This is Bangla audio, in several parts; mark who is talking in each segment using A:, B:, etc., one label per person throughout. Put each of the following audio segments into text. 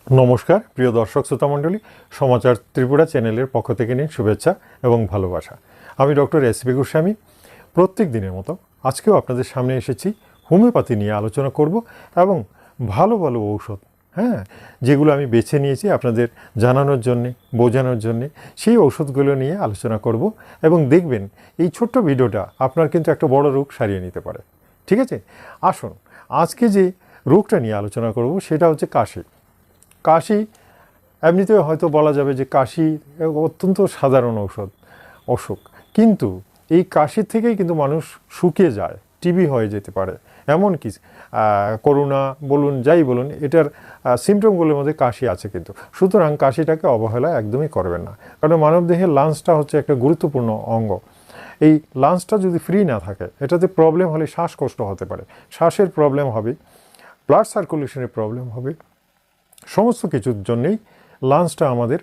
A: নমস্কার প্রিয় দর্শক শ্রোতামণ্ডলী, সমাচার ত্রিপুরা চ্যানেলের পক্ষ থেকে নিয়ে শুভেচ্ছা এবং ভালোবাসা। আমি ডক্টর SP গোস্বামী। প্রত্যেক দিনের মতো আজকেও আপনাদের সামনে এসেছি হোমিওপ্যাথি নিয়ে আলোচনা করব এবং ভালো ভালো ঔষধ, যেগুলো আমি বেছে নিয়েছি আপনাদের জানানোর জন্যে, বোঝানোর জন্যে, সেই ঔষধগুলো নিয়ে আলোচনা করব এবং দেখবেন এই ছোট্ট ভিডিওটা আপনার কিন্তু একটা বড় রোগ সারিয়ে নিতে পারে। ঠিক আছে, আসুন আজকে যে রোগটা নিয়ে আলোচনা করব সেটা হচ্ছে কাশি। কাশি এমনিতে হয়তো বলা যাবে যে কাশি অত্যন্ত সাধারণ অসুখ, কিন্তু এই কাশির থেকেই কিন্তু মানুষ শুকিয়ে যায়, টিবি হয়ে যেতে পারে, এমনকি করোনা বলুন, যাই বলুন, এটার সিমটমগুলোর মধ্যে কাশি আছে। কিন্তু সুতরাং কাশিটাকে অবহেলা একদমই করবেন না, কারণ মানবদেহের লাংসটা হচ্ছে একটা গুরুত্বপূর্ণ অঙ্গ। এই লাংসটা যদি ফ্রি না থাকে, এটাতে প্রবলেম হলে শ্বাসকষ্ট হতে পারে, শ্বাসের প্রবলেম হবে, ব্লাড সার্কুলেশনের প্রবলেম হবে। সমস্ত কিছুর জন্যেই লাংসটা আমাদের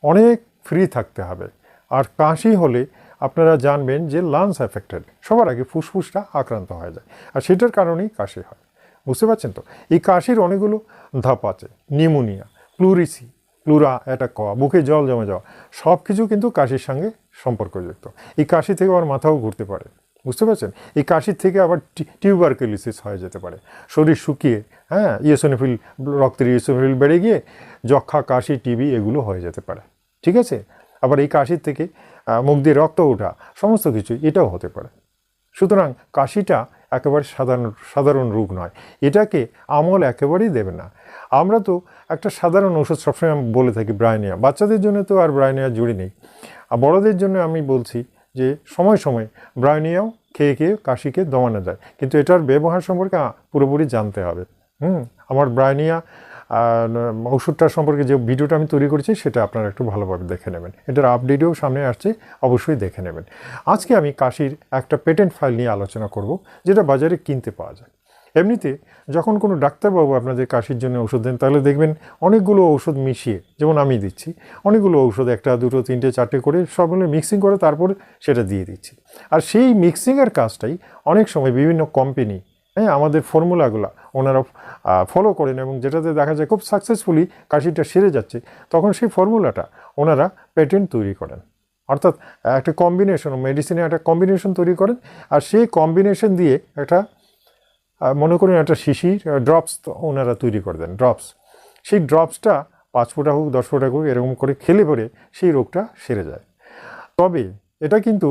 A: অনেক ফ্রি থাকতে হবে। আর কাশি হলে আপনারা জানবেন যে লাংস অ্যাফেক্টেড, সবার আগে ফুসফুসটা আক্রান্ত হয়ে যায়, আর সেটার কারণেই কাশি হয়। বুঝতে পারছেন তো? এই কাশির অনেকগুলো ধাপ আছে। নিউমোনিয়া, প্লুরা অ্যাটাক হওয়া, বুকে জল জমে যাওয়া, সব কিছু কিন্তু কাশির সঙ্গে সম্পর্কযুক্ত। এই কাশি থেকে আবার মাথাও ঘুরতে পারে। বুঝতে পারছেন? এই কাশির থেকে আবার টিউবারকুলোসিস হয়ে যেতে পারে, শরীর শুকিয়ে ইওসিনোফিল, রক্তের ইওসিনোফিল বেড়ে গিয়ে যক্ষা, কাশি, টিবি এগুলো হয়ে যেতে পারে। ঠিক আছে, আবার এই কাশির থেকে মুখ দিয়ে রক্ত ওঠা, সমস্ত কিছু এটাও হতে পারে। সুতরাং কাশিটা একেবারে সাধারণ রোগ নয়, এটাকে আমল একেবারেই দেবে না। আমরা তো একটা সাধারণ ওষুধ সবসময় বলে থাকি, ব্রায়োনিয়া। বাচ্চাদের জন্য তো আর ব্রায়োনিয়া জুড়ি নেই, আর বড়দের জন্য আমি বলছি যে সময় সময় ব্রায়োনিয়াও খেয়ে কাশিকে দমানো যায়, কিন্তু এটার ব্যবহার সম্পর্কে পুরোপুরি জানতে হবে। আমার ব্রায়োনিয়া ওষুধটার সম্পর্কে যে ভিডিওটা আমি তৈরি করেছি সেটা আপনারা একটু ভালোভাবে দেখে নেবেন, এটার আপডেটও সামনে আসছে, অবশ্যই দেখে নেবেন। আজকে আমি কাশির একটা পেটেন্ট ফাইল নিয়ে আলোচনা করব, যেটা বাজারে কিনতে পাওয়া যায়। এমনিতে যখন কোনো ডাক্তারবাবু আপনাদের কাশির জন্য ওষুধ দেন, তাহলে দেখবেন অনেকগুলো ওষুধ মিশিয়ে, যেমন আমি দিচ্ছি, অনেকগুলো ওষুধ, 1, 2, 3, 4 করে সবগুলো মিক্সিং করে তারপর সেটা দিয়ে দিচ্ছি। আর সেই মিক্সিংয়ের কাজটাই অনেক সময় বিভিন্ন কোম্পানি আমাদের ফর্মুলাগুলো ওনারা ফলো করেন, এবং যেটাতে দেখা যায় খুব সাকসেসফুলি কাশিটা সেরে যাচ্ছে, তখন সেই ফর্মুলাটা ওনারা পেটেন্ট তৈরি করেন। অর্থাৎ একটা কম্বিনেশন, মেডিসিনের একটা কম্বিনেশন তৈরি করেন, আর সেই কম্বিনেশন দিয়ে একটা মনে করুন একটা শিশির ড্রপস ওনারা তৈরি করে দেন, ড্রপস। সেই ড্রপসটা 5 ফোঁটা হোক, 10 ফোঁটা হোক, এরকম করে খেলে পরে সেই রোগটা সেরে যায়। তবে এটা কিন্তু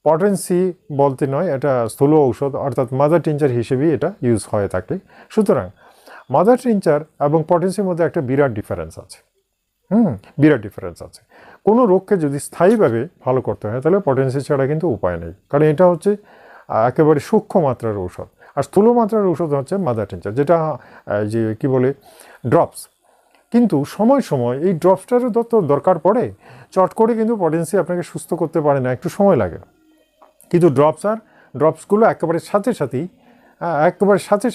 A: পটেন্সি বলতে নয়, এটা স্থূল ঔষধ, অর্থাৎ মাদার টিনচার হিসেবেই এটা ইউজ হয়ে থাকে। সুতরাং মাদার টিনচার এবং পটেন্সির মধ্যে একটা বিরাট ডিফারেন্স আছে। বিরাট ডিফারেন্স আছে। কোনো রোগকে যদি স্থায়ীভাবে ভালো করতে হয়, তাহলে পটেন্সি ছাড়া কিন্তু উপায় নেই, কারণ এটা হচ্ছে একেবারে সূক্ষ্ম মাত্রার ঔষধ। আর স্থূল মাত্রার ঔষধ হচ্ছে মাদার টিনচার, যেটা যে কি বলে ড্রপস। কিন্তু সময় সময় এই ড্রপসটারও তো দরকার পড়ে। চট করে কিন্তু পটেন্সি আপনাকে সুস্থ করতে পারে না, একটু সময় লাগে। কিন্তু ড্রপসগুলো একেবারে সাথে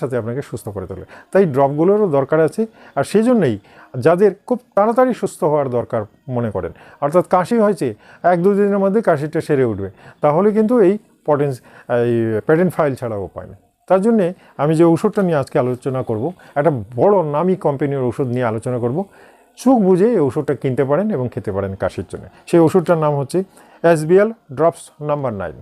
A: সাথে আপনাকে সুস্থ করে তোলে। তাই ড্রপগুলোরও দরকার আছে। আর সেই জন্যই যাদের খুব তাড়াতাড়ি সুস্থ হওয়ার দরকার মনে করেন, অর্থাৎ কাশি হয়েছে 1-2 দিনের মধ্যে কাশিটা সেরে উঠবে, তাহলে কিন্তু এই পেটেন্ট ফাইল ছাড়া উপায় নেই। তার জন্যে আমি যে ওষুধটা নিয়ে আজকে আলোচনা করব, একটা বড় নামি কোম্পানির ওষুধ নিয়ে আলোচনা করব। চোখ বুঝে এই ওষুধটা কিনতে পারেন এবং খেতে পারেন কাশির জন্য। সেই ওষুধটার নাম হচ্ছে SBL DROPS No. 9।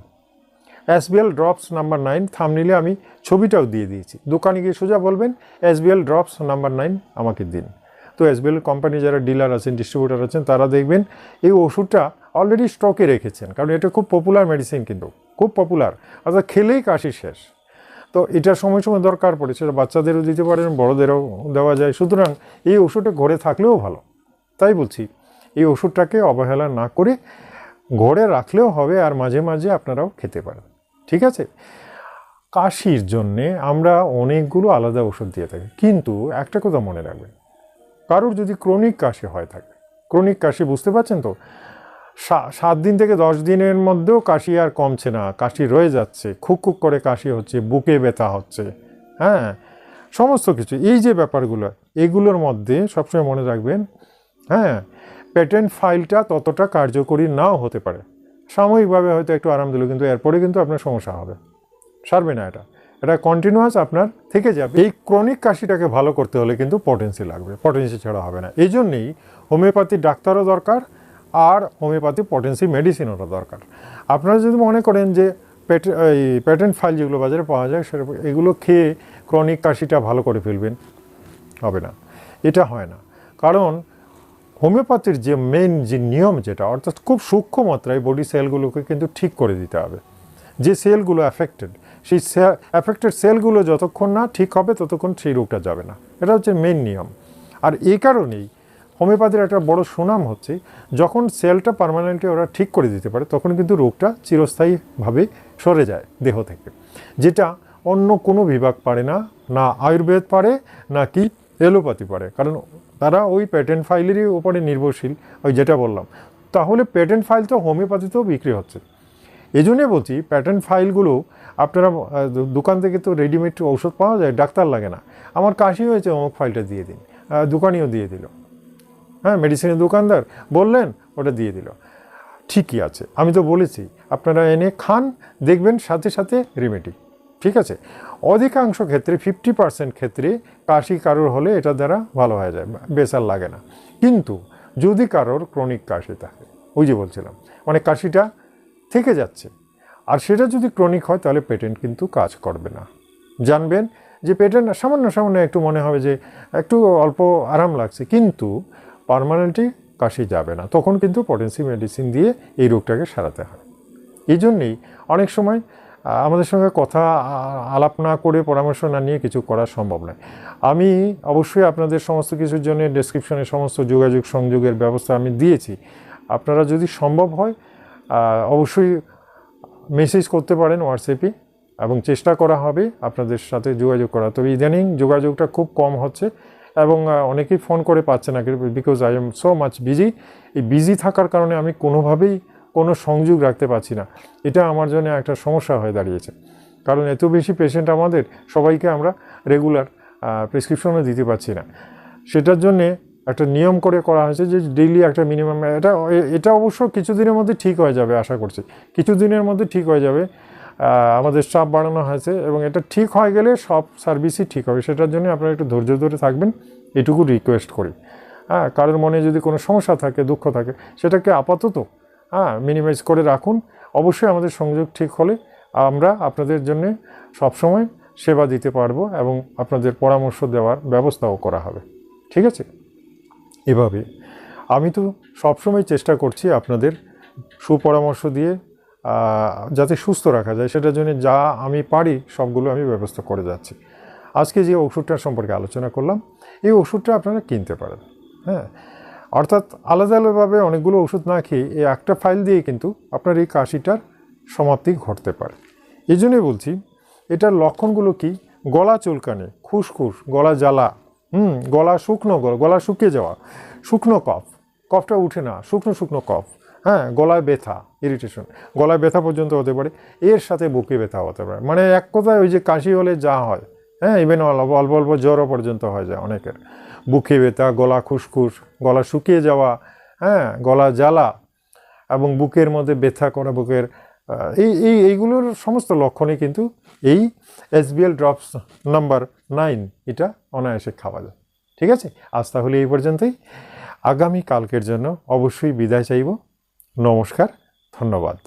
A: SBL DROPS No. 9 থাম্বনেইলে আমি ছবিটাও দিয়ে দিয়েছি। দোকানে গিয়ে সোজা বলবেন SBL DROPS No. 9 আমাকে দিন। তো SBL কোম্পানি যারা ডিলার আছেন, ডিস্ট্রিবিউটার আছেন, তারা দেখবেন এই ওষুধটা অলরেডি স্টকে রেখেছেন, কারণ এটা খুব পপুলার মেডিসিন, কিন্তু খুব পপুলার, অর্থাৎ খেলেই কাশি শেষ। তো এটার সময় সময় দরকার পড়ে, সেটা বাচ্চাদেরও দিতে পারেন, বড়োদেরও দেওয়া যায়। সুতরাং এই ওষুধটা ঘরে থাকলেও ভালো। তাই বলছি, এই ওষুধটাকে অবহেলা না করে ঘরে রাখলেও হবে, আর মাঝে মাঝে আপনারাও খেতে পারেন। ঠিক আছে? কাশির জন্যে আমরা অনেকগুলো আলাদা ওষুধ দিয়ে থাকি, কিন্তু একটা কথা মনে রাখবেন, কারোর যদি ক্রনিক কাশি হয়ে থাকে, ক্রনিক কাশি বুঝতে পারছেন তো, 7 দিন থেকে 10 দিনের মধ্যেও কাশি আর কমছে না, কাশি রয়ে যাচ্ছে, খুক করে কাশি হচ্ছে, বুকে ব্যথা হচ্ছে, সমস্ত কিছু, এই যে ব্যাপারগুলো, এগুলোর মধ্যে সবসময় মনে রাখবেন, পেটেন্ট ফাইলটা ততটা কার্যকরী নাও হতে পারে। সাময়িকভাবে হয়তো একটু আরাম দিল, কিন্তু এরপরে কিন্তু আপনার সমস্যা হবে, সারবে না এটা। এটা কন্টিনিউয়াস আপনার থেকে যাবে। এই ক্রনিক কাশিটাকে ভালো করতে হলে কিন্তু পটেন্সি লাগবে, পটেন্সি ছাড়া হবে না। এই জন্যেই হোমিওপ্যাথি ডাক্তারও দরকার আর হোমিওপ্যাথি পটেন্সি মেডিসিনেরও দরকার। আপনারা যদি মনে করেন যে এই প্যাটেন্ট ফাইল যেগুলো বাজারে পাওয়া যায় সেটা এগুলো খেয়ে ক্রনিক কাশিটা ভালো করে ফেলবেন, হবে না, এটা হয় না। কারণ হোমিওপ্যাথির যে মেন যে নিয়ম যেটা, অর্থাৎ খুব সূক্ষ্ম মাত্রায় বডি সেলগুলোকে কিন্তু ঠিক করে দিতে হবে। যে সেলগুলো অ্যাফেক্টেড, সেই অ্যাফেক্টেড সেলগুলো যতক্ষণ না ঠিক হবে ততক্ষণ সেই রোগটা যাবে না। এটা হচ্ছে মেন নিয়ম। আর এই কারণেই হোমিওপ্যাথির একটা বড় সুনাম হচ্ছে যখন সেলটা পার্মানেন্টলি ওরা ঠিক করে দিতে পারে তখন কিন্তু রোগটা চিরস্থায়ীভাবে সরে যায় দেহ থেকে, যেটা অন্য কোনো বিভাগ পারে না, না আয়ুর্বেদ পারে না কি এলোপ্যাথি পারে। কারণ তারা ওই প্যাটেন্ট ফাইলেরই উপরে নির্ভরশীল, ওই যেটা বললাম। তাহলে প্যাটেন্ট ফাইল তো হোমিওপ্যাথিতেও বিক্রি হচ্ছে। এই জন্যে বলছি প্যাটেন্ট ফাইলগুলো আপনারা দোকান থেকে তো রেডিমেড ঔষধ পাওয়া যায়, ডাক্তার লাগে না। আমার কাশি হয়েছে, অমুক ফাইলটা দিয়ে দিন, দোকানিও দিয়ে দিল, হ্যাঁ, মেডিসিনের দোকানদার বললেন, ওটা দিয়ে দিল, ঠিকই আছে। আমি তো বলেছি আপনারা এনে খান, দেখবেন সাথে সাথে রেমেডি, ঠিক আছে। অধিকাংশ ক্ষেত্রে 50% ক্ষেত্রে কাশি কারোর হলে এটা দ্বারা ভালো হয়ে যায়, বেসার লাগে না। কিন্তু যদি কারোর ক্রনিক কাশি থাকে, ওই যে বলছিলাম মানে কাশিটা থেকে যাচ্ছে, আর সেটা যদি ক্রনিক হয় তাহলে পেটেন্ট কিন্তু কাজ করবে না। জানবেন যে পেটেন্ট সামান্য সামান্য একটু মনে হবে যে একটু অল্প আরাম লাগছে, কিন্তু পার্মানেন্টলি কাশি যাবে না। তখন কিন্তু পটেন্সি মেডিসিন দিয়ে এই রোগটাকে সারাতে হয়। এই জন্যেই অনেক সময় আমাদের সঙ্গে কথা আলাপ না করে, পরামর্শ না নিয়ে কিছু করা সম্ভব নয়। আমি অবশ্যই আপনাদের সমস্ত কিছুর জন্য ডেসক্রিপশনে সমস্ত যোগাযোগ সংযোগের ব্যবস্থা আমি দিয়েছি। আপনারা যদি সম্ভব হয় অবশ্যই মেসেজ করতে পারেন হোয়াটসঅ্যাপে, এবং চেষ্টা করা হবে আপনাদের সাথে যোগাযোগ করা। তবে ইদানিং যোগাযোগটা খুব কম হচ্ছে এবং অনেকেই ফোন করে পাচ্ছে না, because I am so much busy. এই বিজি থাকার কারণে আমি কোনোভাবেই কোনো সংযোগ রাখতে পারছি না। এটা আমার জন্য একটা সমস্যা হয়ে দাঁড়িয়েছে, কারণ এত বেশি পেশেন্ট আমাদের, সবাইকে আমরা রেগুলার প্রেসক্রিপশনও দিতে পারছি না। সেটার জন্যে একটা নিয়ম করে করা হয়েছে যে ডেইলি একটা মিনিমাম, এটা অবশ্য কিছুদিনের মধ্যে ঠিক হয়ে যাবে, আশা করছি কিছুদিনের মধ্যে ঠিক হয়ে যাবে। আমাদের স্টাফ বাড়ানো হয়েছে এবং এটা ঠিক হয়ে গেলে সব সার্ভিসই ঠিক হবে। সেটার জন্য আপনারা একটু ধৈর্য ধরে থাকবেন, এটুকু রিকোয়েস্ট করি। কারোর মনে যদি কোনো সমস্যা থাকে, দুঃখ থাকে, সেটাকে আপাতত মিনিমাইজ করে রাখুন। অবশ্যই আমাদের সংযোগ ঠিক হলে আমরা আপনাদের জন্য সবসময় সেবা দিতে পারবো এবং আপনাদের পরামর্শ দেওয়ার ব্যবস্থাও করা হবে, ঠিক আছে। এভাবে আমি তো সবসময় চেষ্টা করছি আপনাদের সুপরামর্শ দিয়ে যাতে সুস্থ রাখা যায়, সেটার জন্য যা আমি পারি সবগুলো আমি ব্যবস্থা করে যাচ্ছি। আজকে যে ওষুধটার সম্পর্কে আলোচনা করলাম, এই ওষুধটা আপনারা কিনতে পারেন, হ্যাঁ। অর্থাৎ আলাদা আলাদাভাবে অনেকগুলো ওষুধ না খেয়ে এই একটা ফাইল দিয়ে কিন্তু আপনার এই কাশিটার সমাপ্তি ঘটতে পারে। এই জন্যই বলছি এটার লক্ষণগুলো কি: গলা চুলকানি, খুসখুস, গলা জ্বালা, গলা শুকনো, গলা শুকিয়ে যাওয়া, শুকনো কফ, কফটা উঠে না, শুকনো শুকনো কফ, হ্যাঁ, গলায় ব্যথা, ইরিটেশন, গলায় ব্যথা পর্যন্ত হতে পারে, এর সাথে বুকে ব্যথা হতে পারে। মানে এক কথায় ওই যে কাশি হলে যা হয়, হ্যাঁ, ইভেন অল্প অল্প জ্বরও পর্যন্ত হয়ে যায় অনেকের। বুকে ব্যথা, গলা খুসখুস, গলা শুকিয়ে যাওয়া, হ্যাঁ, গলা জ্বালা এবং বুকের মধ্যে ব্যথা করা, বুকের এইগুলোর সমস্ত লক্ষণই কিন্তু এই SBL ড্রপস নাম্বার 9 এটা অনায়াসে খাওয়া যায়, ঠিক আছে। আজ তাহলে এই পর্যন্তই। আগামী কালকের জন্য অবশ্যই বিদায় চাইব। নমস্কার, ধন্যবাদ।